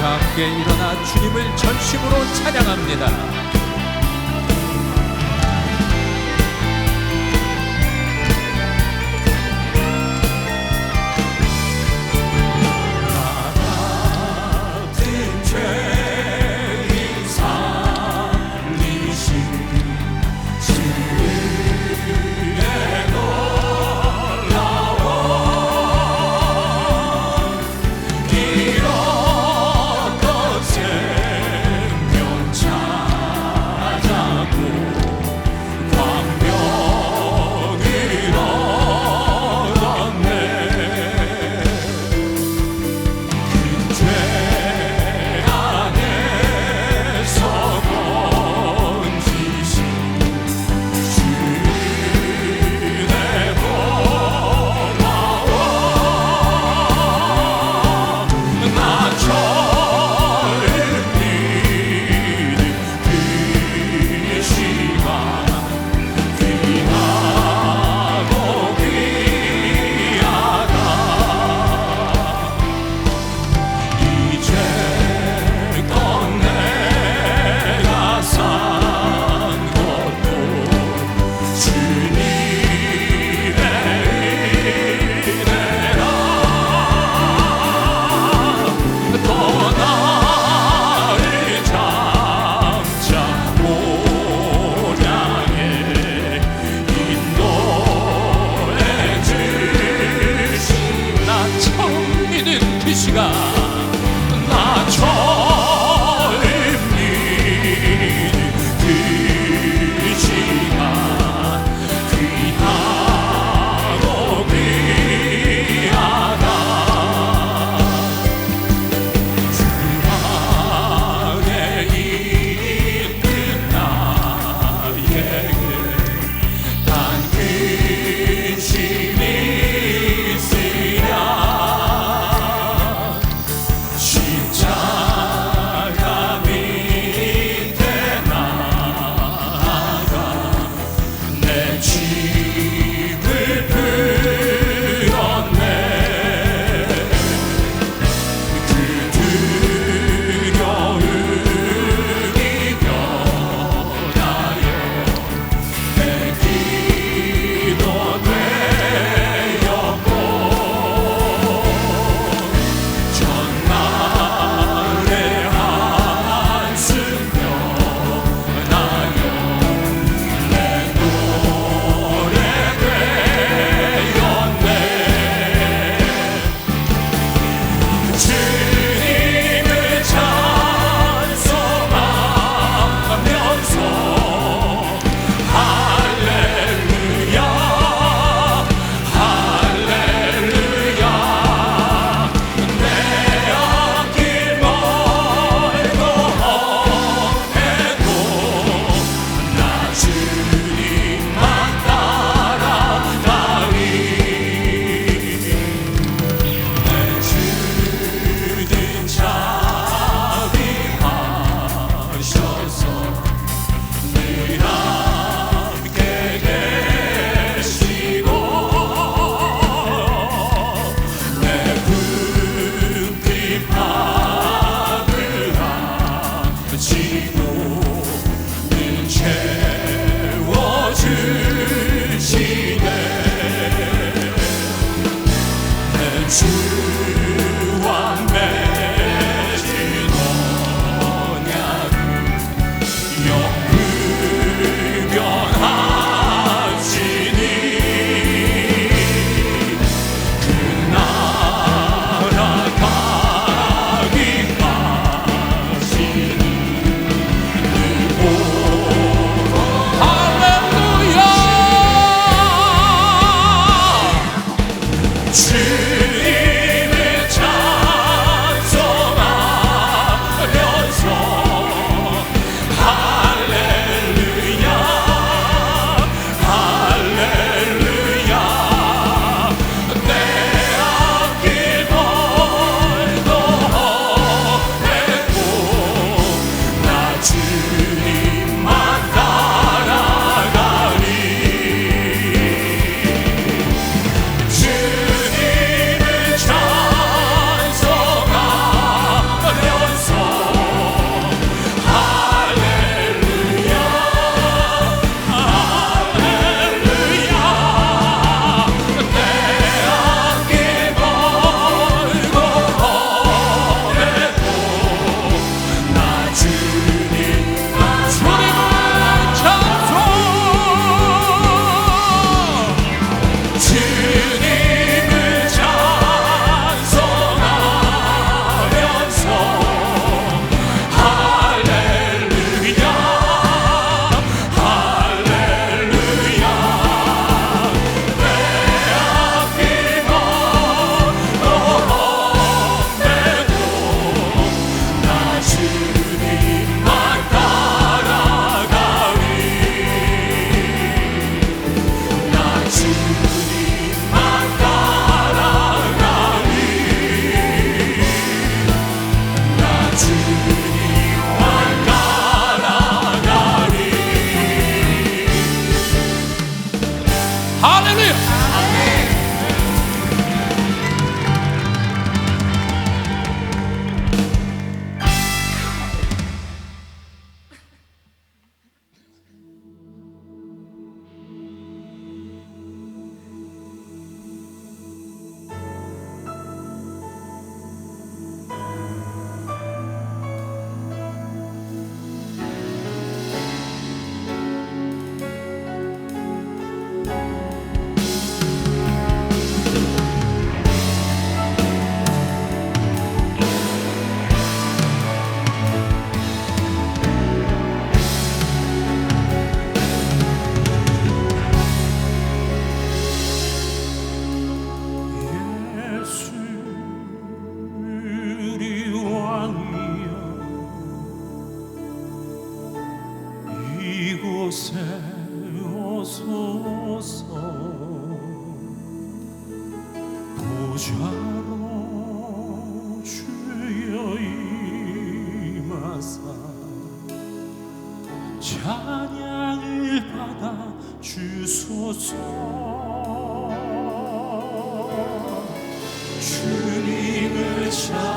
함께 일어나 주님을 전심으로 찬양합니다. 십자가 찬양을 받아 주소서. 주님을 찬양하오니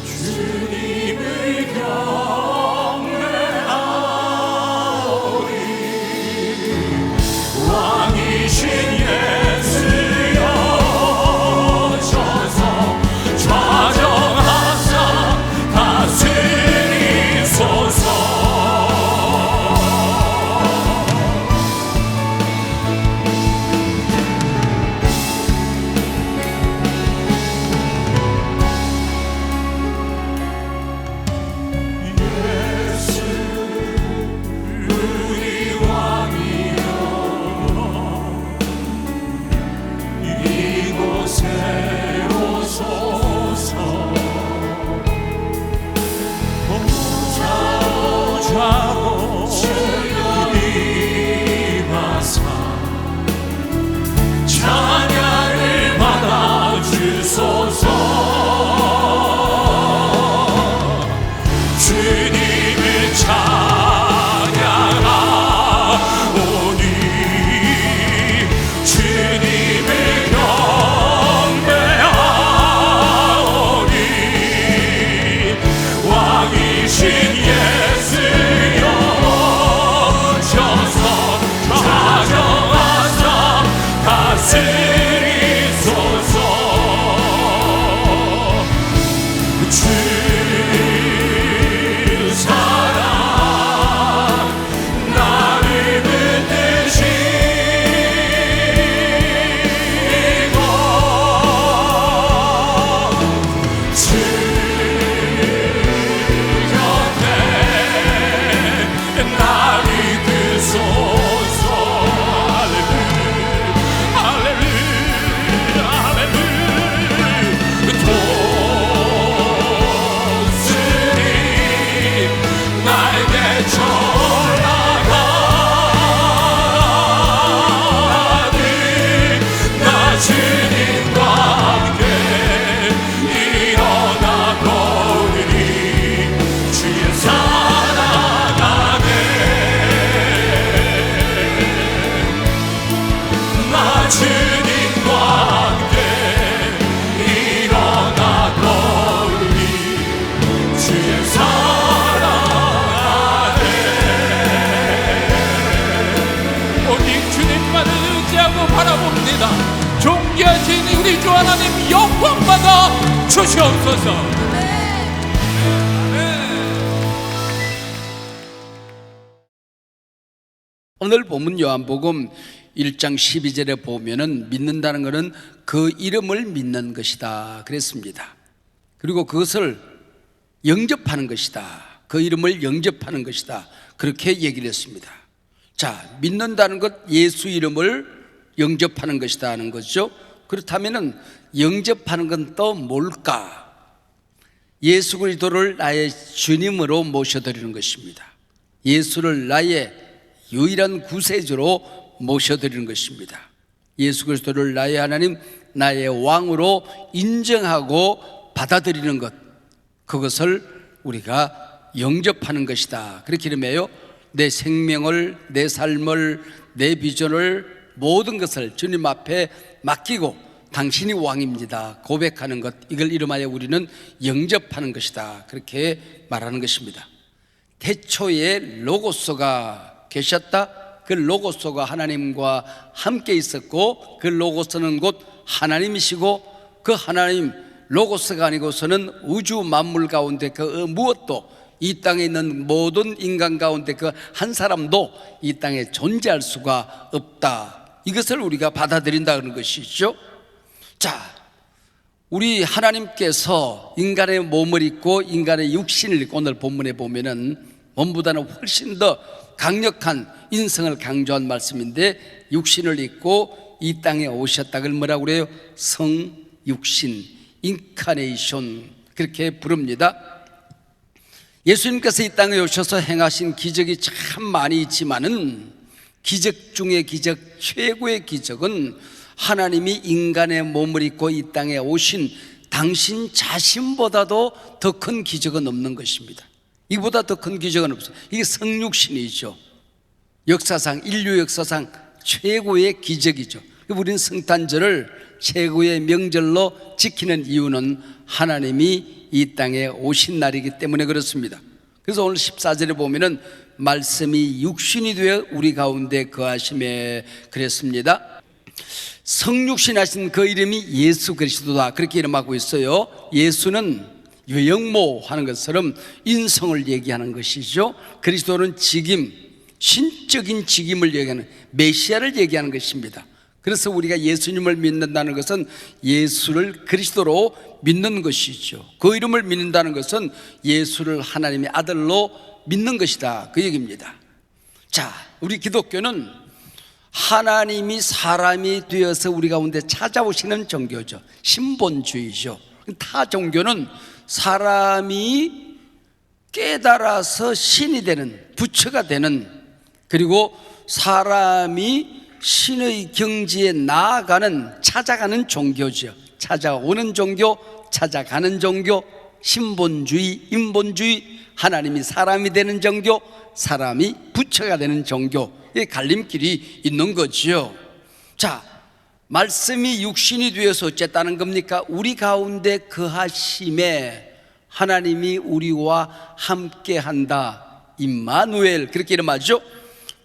주님을 경배하오니 왕이신 예수여 오셔서 좌정하사 다스리소서. 찬양을 받아 주소서. 주님을 찬양하오니 주님을 경배하오니 왕이신 예수여 오셔서 좌정하사 다스리소서. 주 사랑 나를 붙드시고 주 곁에 나를 두소서. 할렐루야 할렐루야 도스님 날개 올라가니 나 주님과 함께 일어나고 오리니 주의 사랑 안에 나 주님과 함께 일어나고 오리니 주의 사랑 안에 오직 주님만을 의지하고 바라봅니다. 존귀하신 우리 주 하나님 영광받아 주시옵소서. 오늘 본문 요한복음 1장 12절에 보면은 믿는다는 것은 그 이름을 믿는 것이다 그랬습니다. 그리고 그것을 영접하는 것이다. 그 이름을 영접하는 것이다. 그렇게 얘기를 했습니다. 자, 믿는다는 것, 예수 이름을 영접하는 것이다 하는 거죠. 그렇다면은 영접하는 건 또 뭘까? 예수 그리스도를 나의 주님으로 모셔드리는 것입니다. 예수를 나의 유일한 구세주로 모셔드리는 것입니다. 예수 그리스도를 나의 하나님, 나의 왕으로 인정하고 받아들이는 것, 그것을 우리가 영접하는 것이다. 그렇게 이름해요. 내 생명을, 내 삶을, 내 비전을, 모든 것을 주님 앞에 맡기고 당신이 왕입니다 고백하는 것, 이걸 이름하여 우리는 영접하는 것이다. 그렇게 말하는 것입니다. 태초에 로고스가 계셨다. 그 로고스가 하나님과 함께 있었고 그 로고스는 곧 하나님이시고 그 하나님 로고스가 아니고서는 우주 만물 가운데 그 무엇도, 이 땅에 있는 모든 인간 가운데 그 한 사람도 이 땅에 존재할 수가 없다. 이것을 우리가 받아들인다는 것이죠. 자, 우리 하나님께서 인간의 몸을 입고 인간의 육신을 입고 오늘 본문에 보면은 몸보다는 훨씬 더 강력한 인성을 강조한 말씀인데, 육신을 입고 이 땅에 오셨다. 그걸 뭐라고 그래요? 성육신, 인카네이션, 그렇게 부릅니다. 예수님께서 이 땅에 오셔서 행하신 기적이 참 많이 있지만은 기적 중의 기적, 최고의 기적은 하나님이 인간의 몸을 입고 이 땅에 오신 당신 자신보다도 더 큰 기적은 없는 것입니다. 이보다 더 큰 기적은 없어요. 이게 성육신이죠. 역사상, 인류 역사상 최고의 기적이죠. 우리는 성탄절을 최고의 명절로 지키는 이유는 하나님이 이 땅에 오신 날이기 때문에 그렇습니다. 그래서 오늘 14절에 보면은 말씀이 육신이 되어 우리 가운데 거하심에 그랬습니다. 성육신하신 그 이름이 예수 그리스도다, 그렇게 이름하고 있어요. 예수는 외형모 하는 것처럼 인성을 얘기하는 것이죠. 그리스도는 직임, 신적인 직임을 얘기하는, 메시아를 얘기하는 것입니다. 그래서 우리가 예수님을 믿는다는 것은 예수를 그리스도로 믿는 것이죠. 그 이름을 믿는다는 것은 예수를 하나님의 아들로 믿는 것이다, 그 얘기입니다. 자, 우리 기독교는 하나님이 사람이 되어서 우리 가운데 찾아오시는 종교죠. 신본주의죠. 타 종교는 사람이 깨달아서 신이 되는, 부처가 되는, 그리고 사람이 신의 경지에 나아가는, 찾아가는 종교죠. 찾아오는 종교, 찾아가는 종교, 신본주의, 인본주의, 하나님이 사람이 되는 종교, 사람이 부처가 되는 종교, 이 갈림길이 있는 거지요. 자, 말씀이 육신이 되어서 어쨌다는 겁니까? 우리 가운데 거하심에 하나님이 우리와 함께한다, 임마누엘, 그렇게 이름하죠.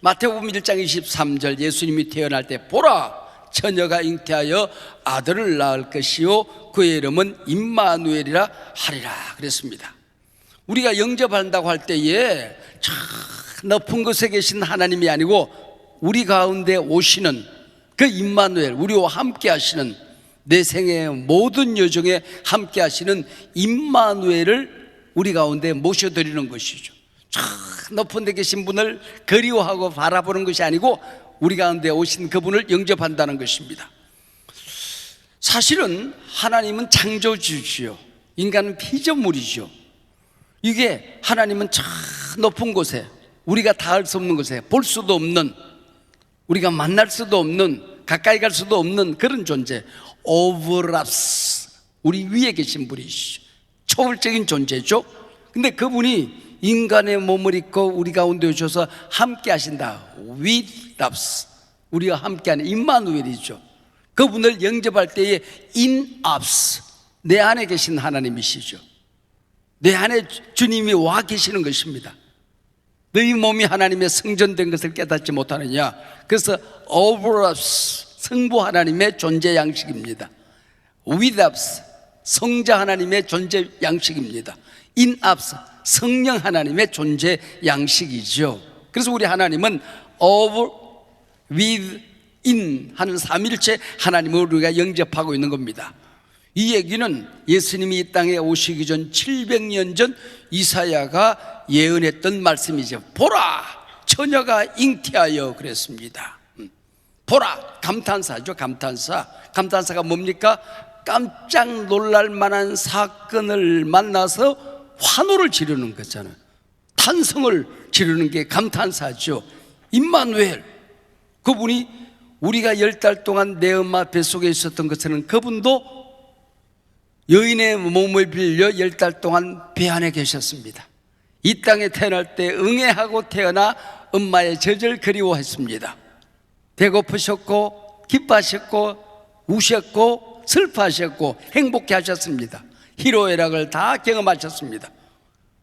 마태복음 1장 23절, 예수님이 태어날 때 보라, 처녀가 잉태하여 아들을 낳을 것이요 그의 이름은 임마누엘이라 하리라 그랬습니다. 우리가 영접한다고 할 때에 저 높은 곳에 계신 하나님이 아니고 우리 가운데 오시는 그 임마누엘, 우리와 함께 하시는, 내 생의 모든 여정에 함께 하시는 임마누엘을 우리 가운데 모셔드리는 것이죠. 저 높은 데 계신 분을 그리워하고 바라보는 것이 아니고 우리 가운데 오신 그분을 영접한다는 것입니다. 사실은 하나님은 창조주시요, 인간은 피조물이죠. 이게 하나님은 저 높은 곳에, 우리가 닿을 수 없는 곳에, 볼 수도 없는, 우리가 만날 수도 없는, 가까이 갈 수도 없는 그런 존재, 오브랍스, 우리 위에 계신 분이시죠. 초월적인 존재죠. 근데 그분이 인간의 몸을 입고 우리 가운데 오셔서 함께 하신다, with us, 우리와 함께하는 임마누엘이죠. 그분을 영접할 때에 in us, 내 안에 계신 하나님이시죠. 내 안에 주님이 와 계시는 것입니다. 너희 몸이 하나님의 성전된 것을 깨닫지 못하느냐. 그래서 over us, 성부 하나님의 존재 양식입니다. with us, 성자 하나님의 존재 양식입니다. in us, 성령 하나님의 존재 양식이죠. 그래서 우리 하나님은 over, with, in 하는 삼일체 하나님을 우리가 영접하고 있는 겁니다. 이 얘기는 예수님이 이 땅에 오시기 전 700년 전 이사야가 예언했던 말씀이죠. 보라, 처녀가 잉태하여 그랬습니다. 보라, 감탄사죠. 감탄사가 뭡니까? 깜짝 놀랄 만한 사건을 만나서 환호를 지르는 거잖아요. 탄성을 지르는 게 감탄사죠. 임마누엘, 그분이 우리가 10달 동안 내 엄마 뱃속에 있었던 것처럼 그분도 여인의 몸을 빌려 10달 동안 배 안에 계셨습니다. 이 땅에 태어날 때 응애하고 태어나 엄마의 젖을 그리워했습니다. 배고프셨고 기뻐하셨고 우셨고 슬퍼하셨고 행복해 하셨습니다. 희로애락을 다 경험하셨습니다.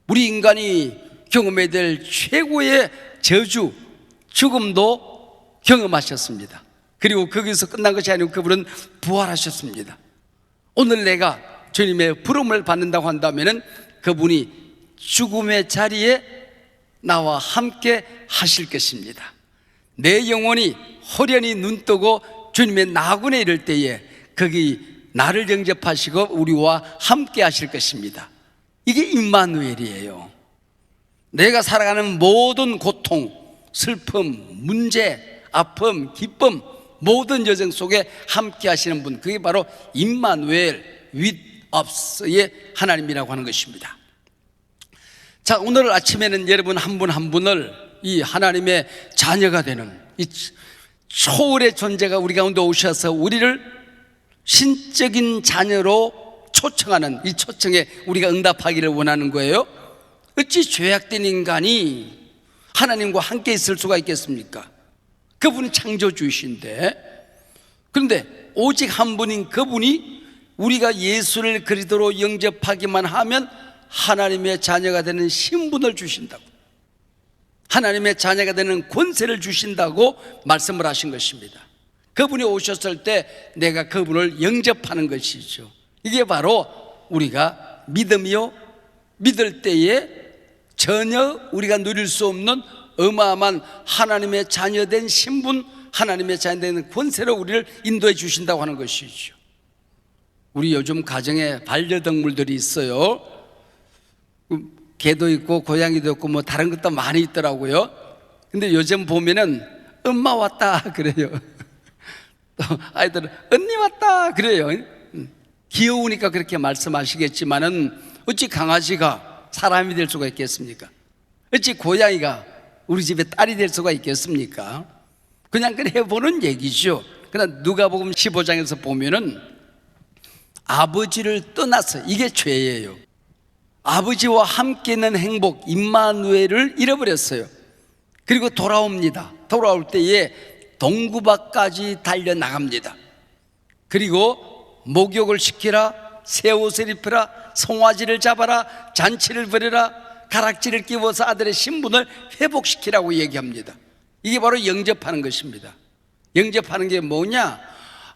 우리 인간이 경험해야 될 최고의 저주, 죽음도 경험하셨습니다. 그리고 거기서 끝난 것이 아니고 그분은 부활하셨습니다. 오늘 내가 주님의 부름을 받는다고 한다면 그분이 죽음의 자리에 나와 함께 하실 것입니다. 내 영혼이 호련히 눈뜨고 주님의 나군에 이를 때에 거기 나를 영접하시고 우리와 함께 하실 것입니다. 이게 임마누엘이에요. 내가 살아가는 모든 고통, 슬픔, 문제, 아픔, 기쁨, 모든 여정 속에 함께 하시는 분, 그게 바로 임마누엘, with us의 하나님이라고 하는 것입니다. 자, 오늘 아침에는 여러분 한 분 한 분을 이 하나님의 자녀가 되는 이 초월의 존재가 우리 가운데 오셔서 우리를 신적인 자녀로 초청하는 이 초청에 우리가 응답하기를 원하는 거예요. 어찌 죄악된 인간이 하나님과 함께 있을 수가 있겠습니까? 그분이 창조주이신데, 그런데 오직 한 분인 그분이 우리가 예수를 그리스도로 영접하기만 하면 하나님의 자녀가 되는 신분을 주신다고, 하나님의 자녀가 되는 권세를 주신다고 말씀을 하신 것입니다. 그분이 오셨을 때 내가 그분을 영접하는 것이죠. 이게 바로 우리가 믿음이요, 믿을 때에 전혀 우리가 누릴 수 없는 어마어마한 하나님의 자녀된 신분, 하나님의 자녀된 권세로 우리를 인도해 주신다고 하는 것이죠. 우리 요즘 가정에 반려동물들이 있어요. 개도 있고 고양이도 있고 뭐 다른 것도 많이 있더라고요. 근데 요즘 보면은 엄마 왔다 그래요. 또 아이들은 언니 왔다 그래요. 귀여우니까 그렇게 말씀하시겠지만은 어찌 강아지가 사람이 될 수가 있겠습니까? 어찌 고양이가 우리 집에 딸이 될 수가 있겠습니까? 그냥 해보는 얘기죠. 그러나 누가복음 15장에서 보면은 아버지를 떠나서, 이게 죄예요. 아버지와 함께 있는 행복 임마누엘을 잃어버렸어요. 그리고 돌아옵니다. 돌아올 때에 동구밭까지 달려나갑니다. 그리고 목욕을 시키라, 새 옷을 입혀라, 송아지를 잡아라, 잔치를 벌여라, 가락지를 끼워서 아들의 신분을 회복시키라고 얘기합니다. 이게 바로 영접하는 것입니다. 영접하는 게 뭐냐?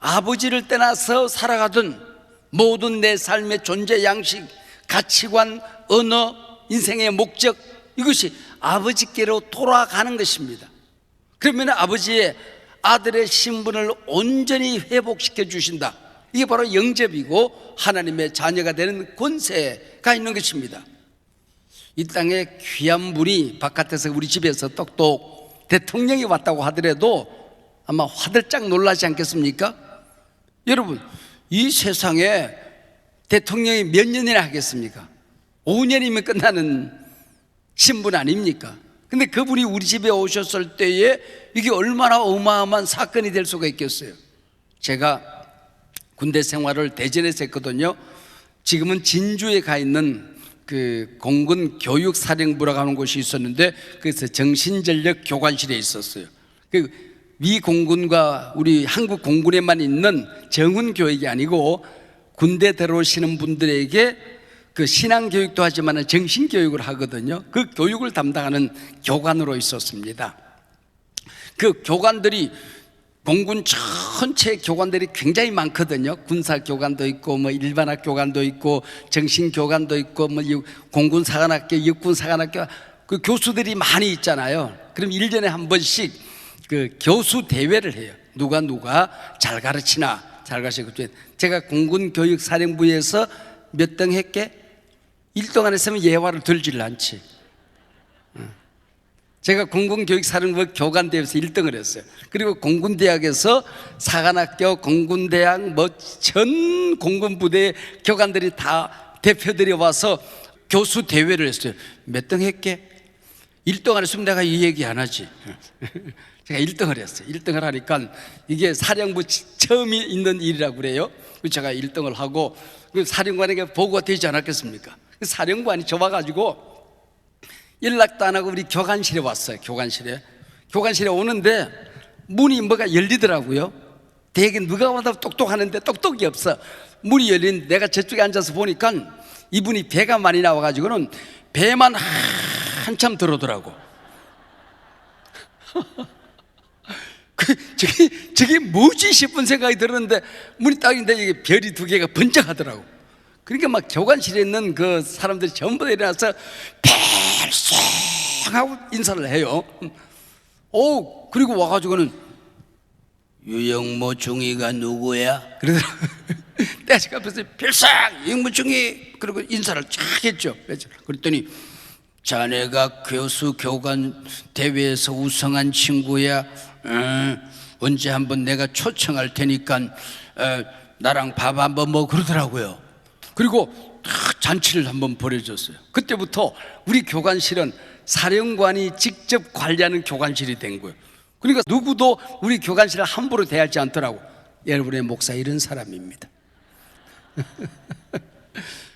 아버지를 떠나서 살아가던 모든 내 삶의 존재 양식, 가치관, 언어, 인생의 목적, 이것이 아버지께로 돌아가는 것입니다. 그러면 아버지의 아들의 신분을 온전히 회복시켜 주신다. 이게 바로 영접이고 하나님의 자녀가 되는 권세가 있는 것입니다. 이 땅에 귀한 분이 바깥에서 우리 집에서 똑똑 대통령이 왔다고 하더라도 아마 화들짝 놀라지 않겠습니까? 여러분, 이 세상에 대통령이 몇 년이나 하겠습니까? 5년이면 끝나는 신분 아닙니까? 근데 그분이 우리 집에 오셨을 때에 이게 얼마나 어마어마한 사건이 될 수가 있겠어요. 제가 군대 생활을 대전에서 했거든요. 지금은 진주에 가 있는 그 공군 교육사령부라고 하는 곳이 있었는데, 그래서 정신전력 교관실에 있었어요. 그 미 공군과 우리 한국 공군에만 있는 정훈 교육이 아니고 군대 들어오시는 분들에게 그 신앙 교육도 하지만 정신 교육을 하거든요. 그 교육을 담당하는 교관으로 있었습니다. 그 교관들이, 공군 전체 교관들이 굉장히 많거든요. 군사 교관도 있고 뭐 일반학 교관도 있고 정신 교관도 있고 뭐 공군 사관학교, 육군 사관학교, 그 교수들이 많이 있잖아요. 그럼 1년에 한 번씩 그 교수 대회를 해요. 누가 잘 가르치나, 잘 가르치고. 제가 공군 교육사령부에서 몇 등 했게? 1등 안 했으면 예화를 들질 않지. 제가 공군교육사령부 교관대회에서 1등을 했어요. 그리고 공군대학에서 사관학교, 공군대학, 뭐 전 공군부대 교관들이 다 대표들이 와서 교수 대회를 했어요. 몇 등 했게? 1등 안 했으면 내가 이 얘기 안 하지. 제가 1등을 했어요. 1등을 하니까 이게 사령부 처음 있는 일이라고 그래요. 제가 1등을 하고 사령관에게 보고가 되지 않았겠습니까? 사령관이 좋아가지고 연락도 안 하고 우리 교관실에 왔어요. 교관실에 오는데 문이 뭐가 열리더라고요. 되게 누가 와도 똑똑하는데 똑똑이 없어. 문이 열린, 내가 저쪽에 앉아서 보니까 이분이 배가 많이 나와가지고는 배만 한참 들어오더라고. 저게 뭐지 싶은 생각이 들었는데 문이 딱 있는데 이게 별이 2개가 번쩍하더라고. 그러니까 막 교관실에 있는 그 사람들이 전부 다 일어나서 별생하고 인사를 해요. 그리고 와가지고는 유영모 중위가 누구야? 그러더라고. 떼아직 앞에서 별생 유영모 중위, 그리고 인사를 쫙 했죠. 그랬더니 자네가 교수 교관 대회에서 우승한 친구야. 언제 한번 내가 초청할 테니까 나랑 밥 한번 먹어, 그러더라고요. 그리고 잔치를 한번 벌여줬어요. 그때부터 우리 교관실은 사령관이 직접 관리하는 교관실이 된 거예요. 그러니까 누구도 우리 교관실을 함부로 대하지 않더라고. 여러분의 목사 이런 사람입니다.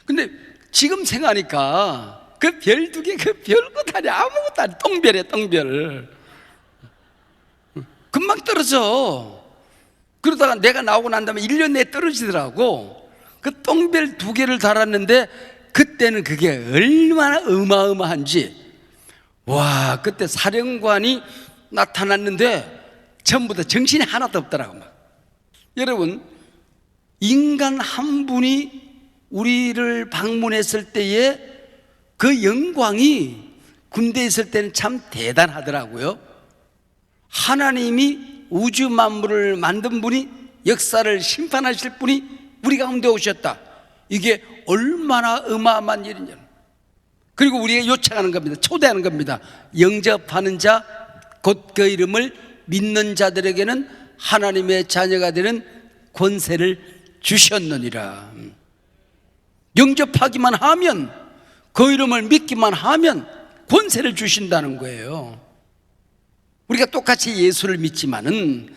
근데 지금 생각하니까 그 별 두 개, 그 별것 아니야. 아무것도 아니야. 똥별이야, 똥별. 금방 떨어져. 그러다가 내가 나오고 난 다음에 1년 내에 떨어지더라고. 그 똥별 두 개를 달았는데 그때는 그게 얼마나 어마어마한지. 와, 그때 사령관이 나타났는데 전부 다 정신이 하나도 없더라고. 여러분, 인간 한 분이 우리를 방문했을 때에 그 영광이 군대에 있을 때는 참 대단하더라고요. 하나님이 우주 만물을 만든 분이, 역사를 심판하실 분이 우리 가운데 오셨다. 이게 얼마나 어마어마한 일이냐. 그리고 우리가 요청하는 겁니다. 초대하는 겁니다. 영접하는 자, 곧 그 이름을 믿는 자들에게는 하나님의 자녀가 되는 권세를 주셨느니라. 영접하기만 하면, 그 이름을 믿기만 하면 권세를 주신다는 거예요. 우리가 똑같이 예수를 믿지만은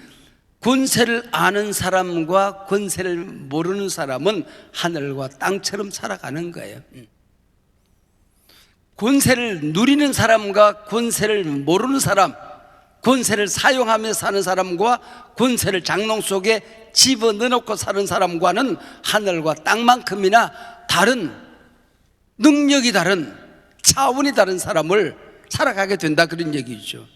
권세를 아는 사람과 권세를 모르는 사람은 하늘과 땅처럼 살아가는 거예요. 권세를 누리는 사람과 권세를 모르는 사람, 권세를 사용하며 사는 사람과 권세를 장롱 속에 집어넣어놓고 사는 사람과는 하늘과 땅만큼이나 다른, 능력이 다른, 차원이 다른 사람을 살아가게 된다, 그런 얘기죠.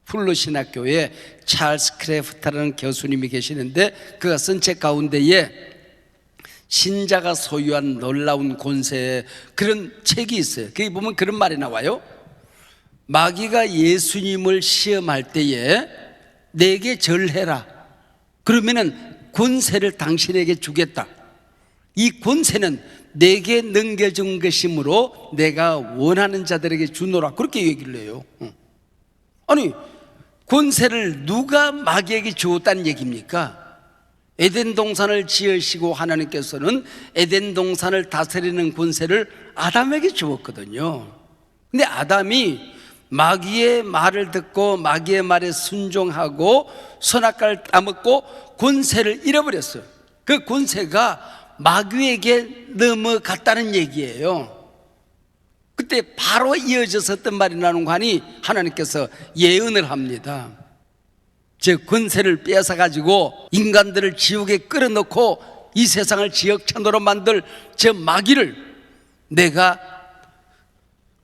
풀로 신학교에 찰스 크래프트라는 교수님이 계시는데 그가 쓴 책 가운데에 신자가 소유한 놀라운 권세, 그런 책이 있어요. 거기 보면 그런 말이 나와요. 마귀가 예수님을 시험할 때에 내게 절해라, 그러면은 권세를 당신에게 주겠다. 이 권세는 내게 넘겨준 것이므로 내가 원하는 자들에게 주노라, 그렇게 얘기를 해요. 아니, 권세를 누가 마귀에게 주었다는 얘기입니까? 에덴 동산을 지으시고 하나님께서는 에덴 동산을 다스리는 권세를 아담에게 주었거든요. 근데 아담이 마귀의 말을 듣고 마귀의 말에 순종하고 선악과를 따먹고 권세를 잃어버렸어요. 그 권세가 마귀에게 넘어갔다는 얘기예요. 그때 바로 이어져서 어떤 말이 나는가 하니 하나님께서 예언을 합니다. 즉 권세를 빼앗아 가지고 인간들을 지옥에 끌어넣고 이 세상을 지역천으로 만들 저 마귀를 내가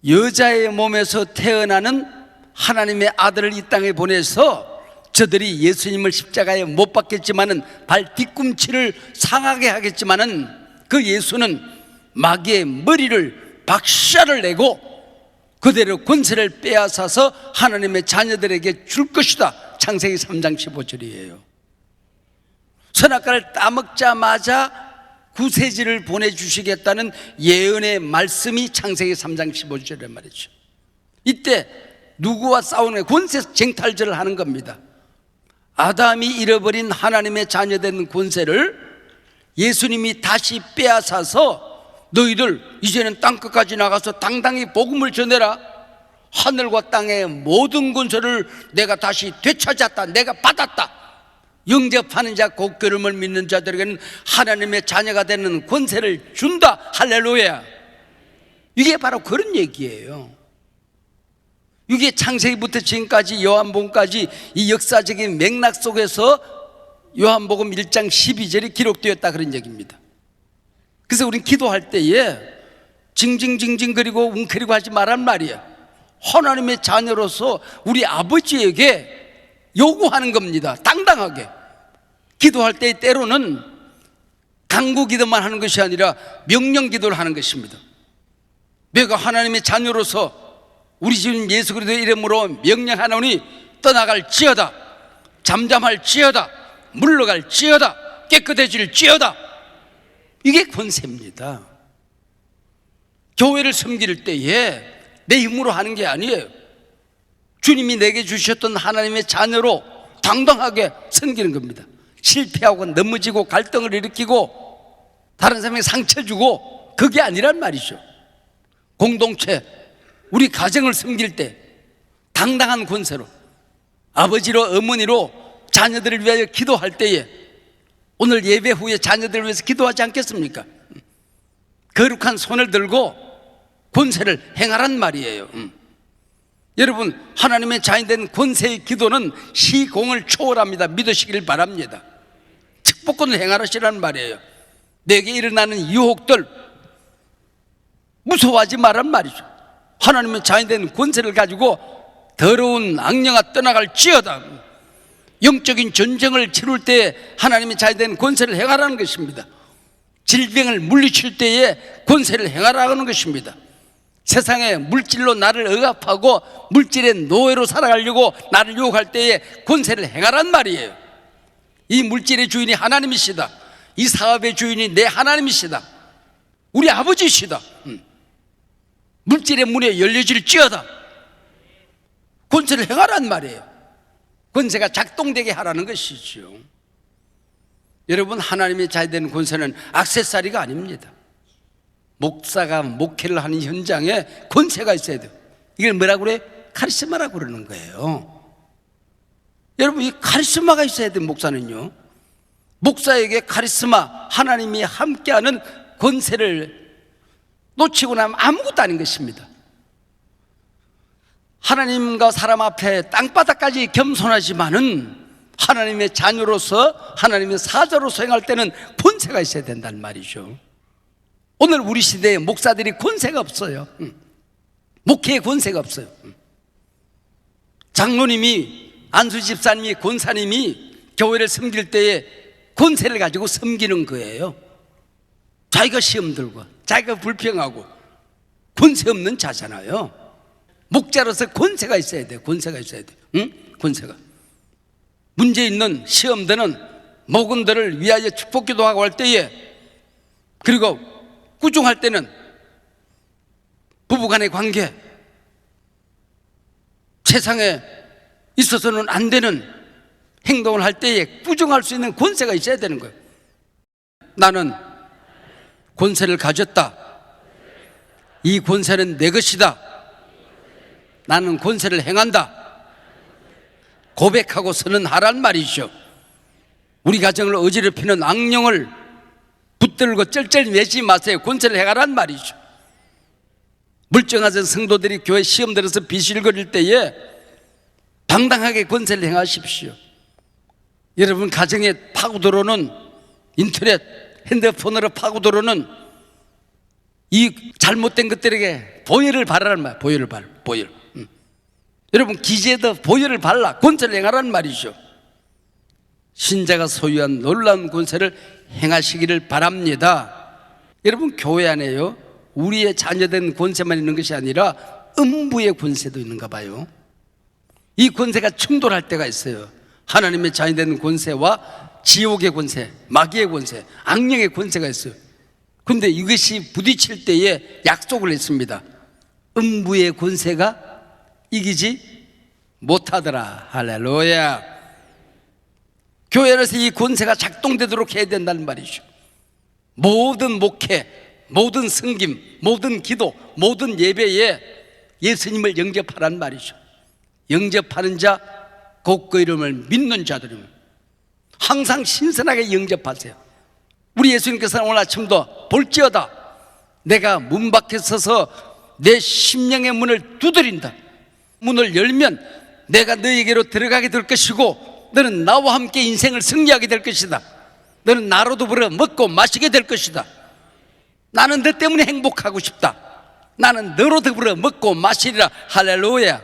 여자의 몸에서 태어나는 하나님의 아들을 이 땅에 보내서 저들이 예수님을 십자가에 못 박겠지만은 발 뒤꿈치를 상하게 하겠지만은 그 예수는 마귀의 머리를 박살을 내고 그대로 권세를 빼앗아서 하나님의 자녀들에게 줄 것이다. 창세기 3장 15절이에요. 선악과를 따먹자마자 구세주를 보내주시겠다는 예언의 말씀이 창세기 3장 15절이란 말이죠. 이때 누구와 싸우는 권세 쟁탈전을 하는 겁니다. 아담이 잃어버린 하나님의 자녀된 권세를 예수님이 다시 빼앗아서 너희들 이제는 땅끝까지 나가서 당당히 복음을 전해라. 하늘과 땅의 모든 권세를 내가 다시 되찾았다. 내가 받았다. 영접하는 자, 곧 그름을 믿는 자들에게는 하나님의 자녀가 되는 권세를 준다. 할렐루야. 이게 바로 그런 얘기예요. 이게 창세기부터 지금까지 요한복음까지 이 역사적인 맥락 속에서 요한복음 1장 12절이 기록되었다, 그런 얘기입니다. 그래서 우린 기도할 때에 징징징징거리고 웅크리고 하지 말란 말이에요. 하나님의 자녀로서 우리 아버지에게 요구하는 겁니다. 당당하게 기도할 때 때로는 간구 기도만 하는 것이 아니라 명령 기도를 하는 것입니다. 내가 하나님의 자녀로서 우리 주님 예수 그리스도의 이름으로 명령하노니 떠나갈지어다, 잠잠할지어다, 물러갈지어다, 깨끗해질지어다. 이게 권세입니다. 교회를 섬길 때에 내 힘으로 하는 게 아니에요. 주님이 내게 주셨던 하나님의 자녀로 당당하게 섬기는 겁니다. 실패하고 넘어지고 갈등을 일으키고 다른 사람에게 상처 주고 그게 아니란 말이죠. 공동체, 우리 가정을 섬길 때 당당한 권세로 아버지로 어머니로 자녀들을 위하여 기도할 때에 오늘 예배 후에 자녀들을 위해서 기도하지 않겠습니까? 거룩한 손을 들고 권세를 행하란 말이에요. 여러분, 하나님의 자녀된 권세의 기도는 시공을 초월합니다. 믿으시길 바랍니다. 축복권을 행하시라는 말이에요. 내게 일어나는 유혹들 무서워하지 말란 말이죠. 하나님의 자녀된 권세를 가지고 더러운 악령아 떠나갈지어다. 영적인 전쟁을 치룰 때에 하나님의 자녀된 권세를 행하라는 것입니다. 질병을 물리칠 때에 권세를 행하라는 것입니다. 세상에 물질로 나를 억압하고 물질의 노예로 살아가려고 나를 유혹할 때에 권세를 행하란 말이에요. 이 물질의 주인이 하나님이시다. 이 사업의 주인이 내 하나님이시다. 우리 아버지시다. 물질의 문이 열려질지어다. 권세를 행하란 말이에요. 권세가 작동되게 하라는 것이죠. 여러분, 하나님의 자녀된 권세는 액세서리가 아닙니다. 목사가 목회를 하는 현장에 권세가 있어야 돼요. 이걸 뭐라고 그래요? 카리스마라고 그러는 거예요. 여러분, 이 카리스마가 있어야 돼요. 목사는요, 목사에게 카리스마, 하나님이 함께하는 권세를 놓치고 나면 아무것도 아닌 것입니다. 하나님과 사람 앞에 땅바닥까지 겸손하지만은 하나님의 자녀로서, 하나님의 사자로서 행할 때는 권세가 있어야 된다는 말이죠. 오늘 우리 시대에 목사들이 권세가 없어요. 목회에 권세가 없어요. 장로님이, 안수 집사님이, 권사님이 교회를 섬길 때에 권세를 가지고 섬기는 거예요. 자기가 시험 들고 자기가 불평하고 권세 없는 자잖아요. 목자로서 권세가 있어야 돼요. 권세가 있어야 돼요. 응? 권세가. 문제 있는 시험되는 목원들을 위하여 축복 기도하고 할 때에, 그리고 꾸중할 때는 부부간의 관계, 세상에 있어서는 안 되는 행동을 할 때에 꾸중할 수 있는 권세가 있어야 되는 거예요. 나는 권세를 가졌다. 이 권세는 내 것이다. 나는 권세를 행한다. 고백하고 선언하란 말이죠. 우리 가정을 어지럽히는 악령을 붙들고 쩔쩔 매지 마세요. 권세를 행하란 말이죠. 물정하신 성도들이 교회 시험 들어서 비실거릴 때에 당당하게 권세를 행하십시오. 여러분, 가정에 파고 들어오는 인터넷, 핸드폰으로 파고 들어오는 이 잘못된 것들에게 보혈을 바라란 말. 보혈을 바라. 보혈. 여러분, 기재도 보혈을 발라 권세를 행하라는 말이죠. 신자가 소유한 놀라운 권세를 행하시기를 바랍니다. 여러분, 교회 안에요, 우리의 자녀된 권세만 있는 것이 아니라 음부의 권세도 있는가 봐요. 이 권세가 충돌할 때가 있어요. 하나님의 자녀된 권세와 지옥의 권세, 마귀의 권세, 악령의 권세가 있어요. 그런데 이것이 부딪힐 때에 약속을 했습니다. 음부의 권세가 이기지 못하더라. 할렐루야. 교회 안에서 이 권세가 작동되도록 해야 된다는 말이죠. 모든 목회, 모든 섬김, 모든 기도, 모든 예배에 예수님을 영접하란 말이죠. 영접하는 자, 곧 그 이름을 믿는 자들이면 항상 신선하게 영접하세요. 우리 예수님께서는 오늘 아침도 볼지어다 내가 문 밖에 서서 내 심령의 문을 두드린다. 문을 열면 내가 너에게로 들어가게 될 것이고 너는 나와 함께 인생을 승리하게 될 것이다. 너는 나로 더불어 먹고 마시게 될 것이다. 나는 너 때문에 행복하고 싶다. 나는 너로 더불어 먹고 마시리라. 할렐루야.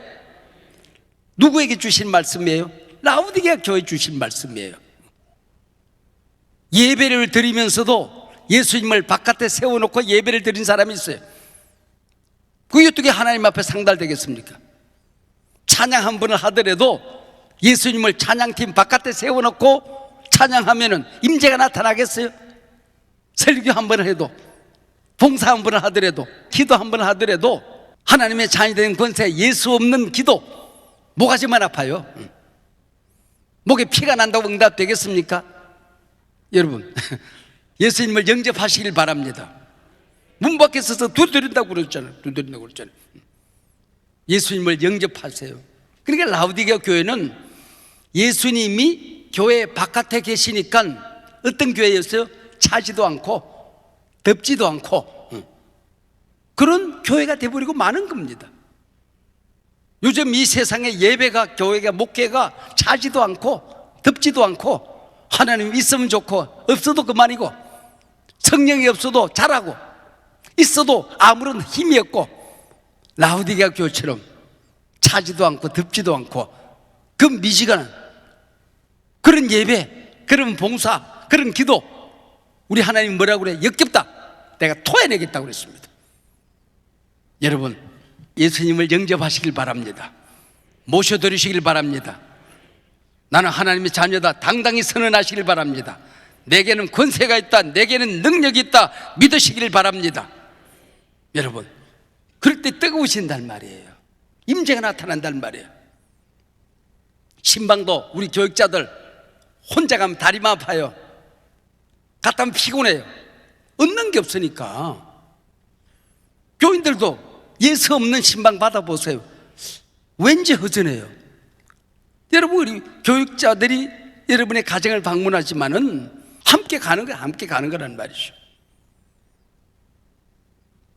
누구에게 주신 말씀이에요? 라우디게아 교회에 주신 말씀이에요. 예배를 드리면서도 예수님을 바깥에 세워놓고 예배를 드린 사람이 있어요. 그게 어떻게 하나님 앞에 상달되겠습니까? 찬양 한 번을 하더라도 예수님을 찬양팀 바깥에 세워놓고 찬양하면은 임재가 나타나겠어요? 설교 한 번을 해도, 봉사 한 번을 하더라도, 기도 한 번을 하더라도 하나님의 자녀 된 권세, 예수 없는 기도 목까지만 아파요. 목에 피가 난다고 응답되겠습니까? 여러분, 예수님을 영접하시길 바랍니다. 문 밖에 서서 두드린다고 그랬잖아요. 두드린다고 그랬잖아요. 예수님을 영접하세요. 그러니까 라우디게아 교회는 예수님이 교회 바깥에 계시니까 어떤 교회였어요? 차지도 않고 덥지도 않고 그런 교회가 돼버리고 마는 겁니다. 요즘 이 세상에 예배가, 교회가, 목회가 차지도 않고 덥지도 않고 하나님 있으면 좋고 없어도 그만이고 성령이 없어도 잘하고 있어도 아무런 힘이 없고 라우디게아 교회처럼 차지도 않고 덥지도 않고 그 미지근한 그런 예배, 그런 봉사, 그런 기도 우리 하나님 뭐라고 그래? 역겹다. 내가 토해내겠다고 그랬습니다. 여러분 예수님을 영접하시길 바랍니다. 모셔드리시길 바랍니다. 나는 하나님의 자녀다 당당히 선언하시길 바랍니다. 내게는 권세가 있다, 내게는 능력이 있다 믿으시길 바랍니다. 여러분 그럴 때 뜨거우신단 말이에요. 임재가 나타난단 말이에요. 신방도 우리 교육자들 혼자 가면 다리만 아파요. 갔다 오면 피곤해요. 얻는 게 없으니까. 교인들도 예수 없는 신방 받아보세요. 왠지 허전해요. 여러분 우리 교육자들이 여러분의 가정을 방문하지만은 함께 가는 거야. 함께 가는 거란 말이죠.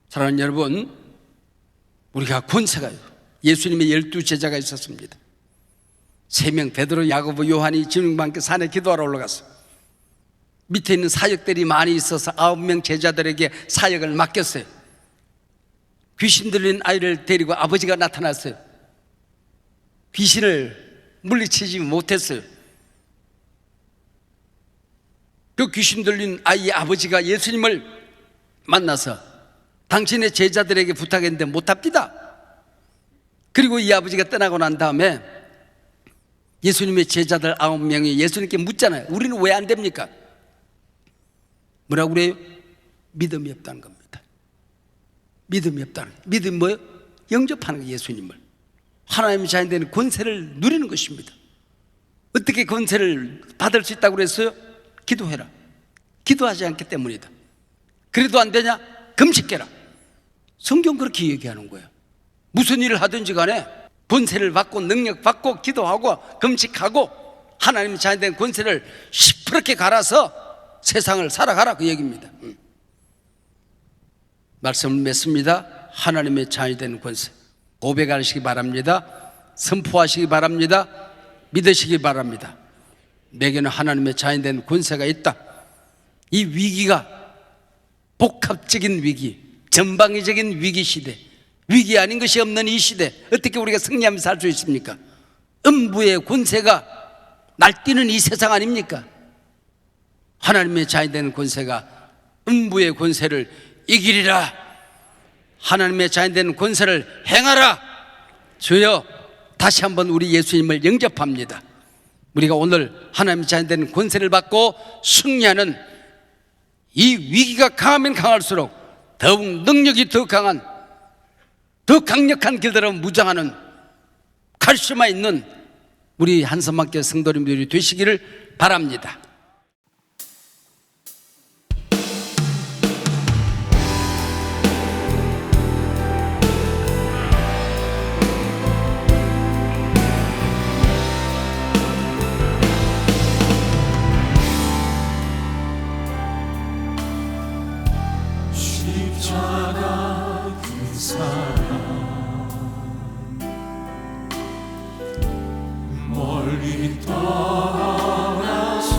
사랑하는 여러분, 우리가 권세가 예수님의 12제자가 있었습니다. 3명 베드로, 야고보, 요한이 주님과 함께 산에 기도하러 올라갔어요. 밑에 있는 사역들이 많이 있어서 9명 제자들에게 사역을 맡겼어요. 귀신 들린 아이를 데리고 아버지가 나타났어요. 귀신을 물리치지 못했어요. 그 귀신 들린 아이의 아버지가 예수님을 만나서 당신의 제자들에게 부탁했는데 못합니다. 그리고 이 아버지가 떠나고 난 다음에 예수님의 제자들 9명이 예수님께 묻잖아요. 우리는 왜 안 됩니까? 뭐라고 그래요? 믿음이 없다는 겁니다. 믿음이 없다는 거예요. 믿음이 뭐예요? 영접하는 거예요. 예수님을 하나님의 자녀 되는 권세를 누리는 것입니다. 어떻게 권세를 받을 수 있다고 그랬어요? 기도해라. 기도하지 않기 때문이다. 그래도 안 되냐? 금식해라. 성경 그렇게 얘기하는 거예요. 무슨 일을 하든지 간에 권세를 받고 능력 받고 기도하고 금식하고 하나님의 자녀 된 권세를 시퍼렇게 갈아서 세상을 살아가라 그 얘기입니다. 말씀을 맺습니다. 하나님의 자녀 된 권세 고백하시기 바랍니다. 선포하시기 바랍니다. 믿으시기 바랍니다. 내게는 하나님의 자녀 된 권세가 있다. 이 위기가 복합적인 위기, 전방위적인 위기 시대, 위기 아닌 것이 없는 이 시대 어떻게 우리가 승리하면서 살 수 있습니까? 음부의 권세가 날뛰는 이 세상 아닙니까? 하나님의 자녀 된 권세가 음부의 권세를 이기리라. 하나님의 자녀 된 권세를 행하라. 주여 다시 한번 우리 예수님을 영접합니다. 우리가 오늘 하나님의 자녀 된 권세를 받고 승리하는 이 위기가 강하면 강할수록 더욱 능력이 더 강한 더 강력한 길들을 무장하는 카리스마 있는 우리 한선만교 성도님들이 되시기를 바랍니다. 십자가 그 사랑 멀리 떠나서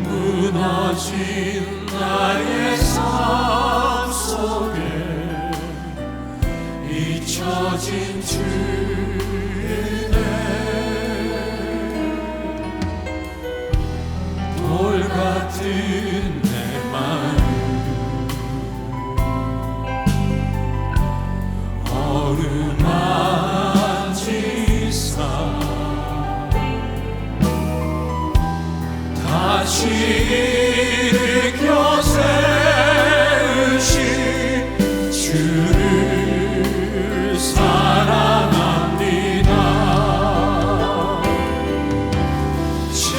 무너진 나의 삶 속에 잊혀진 주의 돌 같은 내 마음 어루만지사 다시 일으켜 세우신 주를 사랑합니다. 주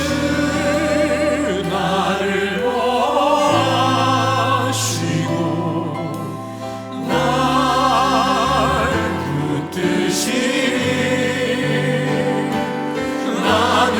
나를 보아시고 날 붙드시니 나를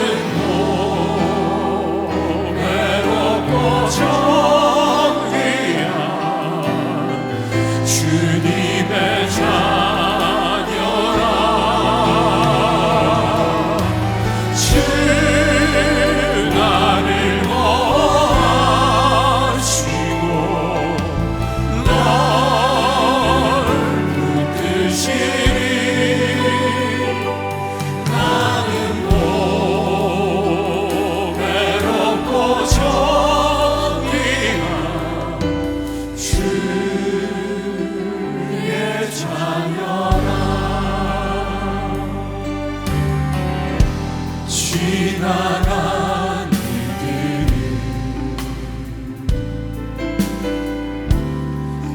지나간 일들을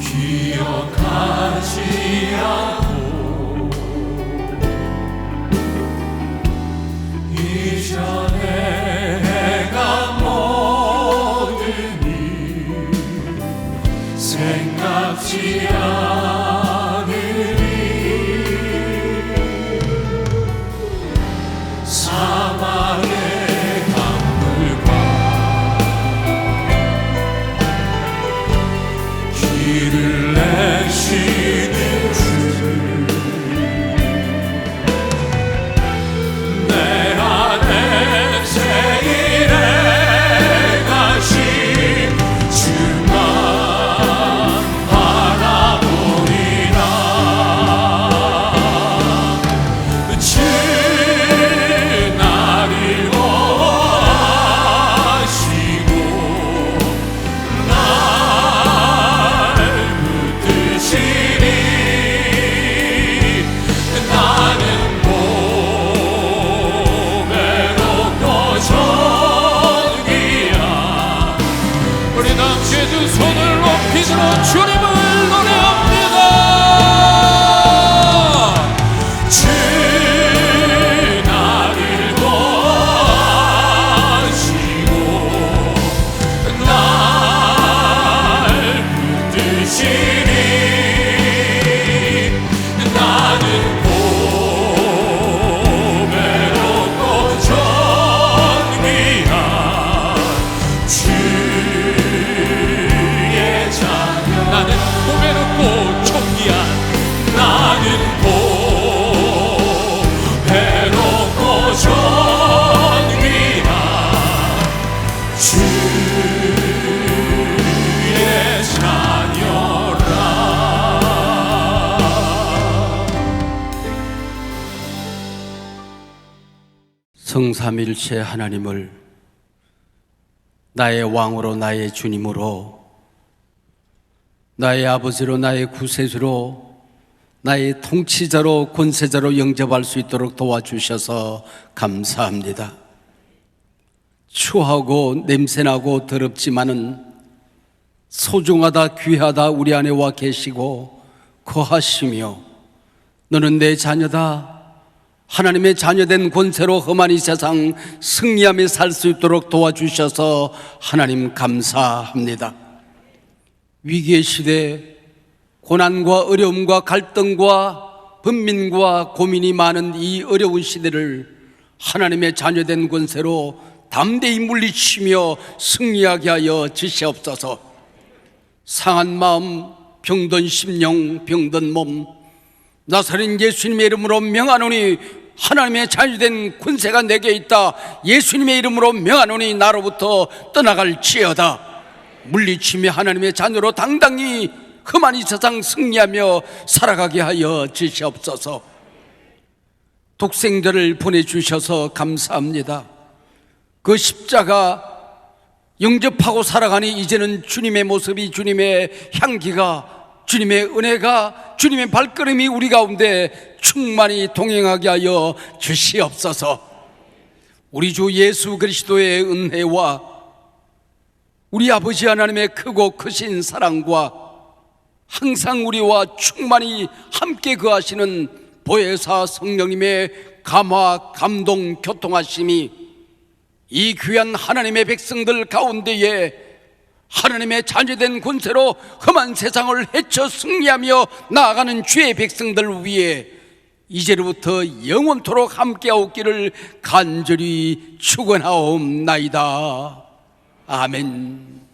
기억하지 않고 이전에 해가 모든 일 생각지 않으리 사막의 강물과 길을 내시는 내 안에 세일해 가신 주만 바라보리라 주 나를 보아시고 날 붙드시리 나는 우리 함께 두 손을 높이 들어 주님을 노래합니다. 주 나를 보시고 날 붙드시리 나는 고배롭고 존귀한 나는 고배롭고 존귀한 나는 고배롭고 존귀한 주의 자녀라 성삼일체 하나님을 나의 왕으로 나의 주님으로 나의 아버지로 나의 구세주로 나의 통치자로 권세자로 영접할 수 있도록 도와주셔서 감사합니다. 추하고 냄새나고 더럽지만은 소중하다 귀하다 우리 안에 와 계시고 거하시며 너는 내 자녀다 하나님의 자녀된 권세로 험한 이 세상 승리하며 살 수 있도록 도와주셔서 하나님 감사합니다. 위기의 시대, 고난과 어려움과 갈등과 번민과 고민이 많은 이 어려운 시대를 하나님의 자녀된 권세로 담대히 물리치며 승리하게 하여 주시옵소서. 상한 마음, 병든 심령, 병든 몸 나사렛 예수님의 이름으로 명하노니 하나님의 자녀된 권세가 내게 있다. 예수님의 이름으로 명하노니 나로부터 떠나갈지어다. 물리치며 하나님의 자녀로 당당히 험한 이 세상 승리하며 살아가게 하여 주시옵소서. 독생자를 보내주셔서 감사합니다. 그 십자가 영접하고 살아가니 이제는 주님의 모습이, 주님의 향기가, 주님의 은혜가, 주님의 발걸음이 우리 가운데 충만히 동행하게 하여 주시옵소서. 우리 주 예수 그리스도의 은혜와 우리 아버지 하나님의 크고 크신 사랑과 항상 우리와 충만히 함께 거하시는 보혜사 성령님의 감화, 감동, 교통하심이 이 귀한 하나님의 백성들 가운데에 하나님의 자녀된 권세로 험한 세상을 헤쳐 승리하며 나아가는 주의 백성들 위해 이제로부터 영원토록 함께하옵기를 간절히 축원하옵나이다. 아멘.